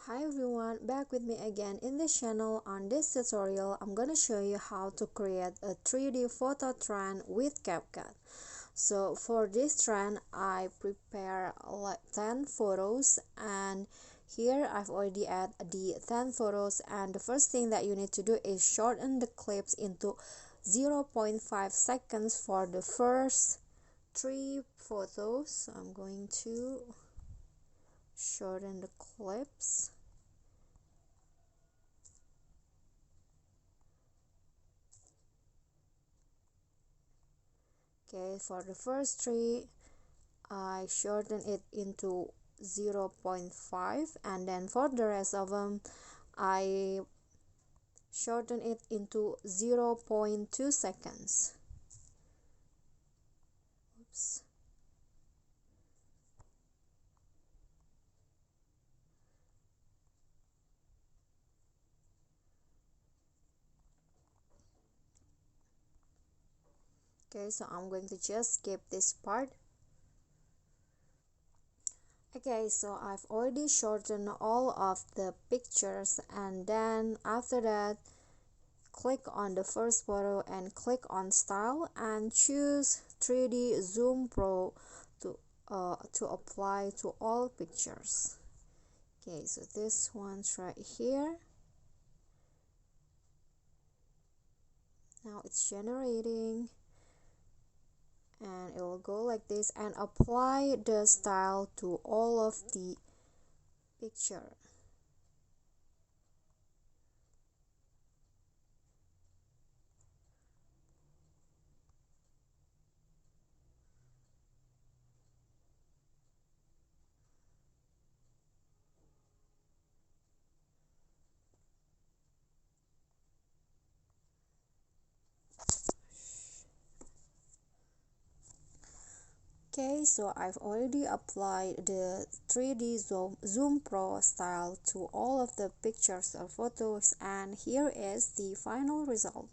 Hi everyone, back with me again in this channel. On this tutorial, I'm gonna show you how to create a 3D photo trend with CapCut. So for this trend, I prepare like 10 photos, and here I've already added the 10 photos, and the first thing that you need to do is shorten the clips into 0.5 seconds for the first 3 photos. So I'm going to shorten the clips. Okay, for the first 3 I shorten it into 0.5, and then for the rest of them I shorten it into 0.2 seconds. Oops. Okay, so I'm going to just skip this part. Okay, so I've already shortened all of the pictures, and then after that click on the first photo and click on style and choose 3D Zoom Pro to apply to all pictures. Okay, so this one's right here. Now it's generating, and it will go like this, and apply the style to all of the picture. Okay, so I've already applied the 3D Zoom Pro style to all of the pictures or photos, and here is the final result.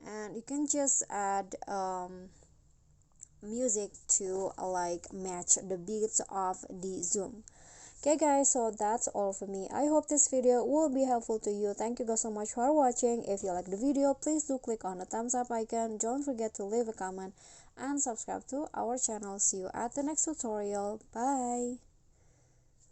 And you can just add music to like match the beats of the zoom. Okay guys, so that's all for me. I hope this video will be helpful to you. Thank you guys so much for watching. If you like the video, please do click on the thumbs up icon. Don't forget to leave a comment and subscribe to our channel. See you at the next tutorial. Bye.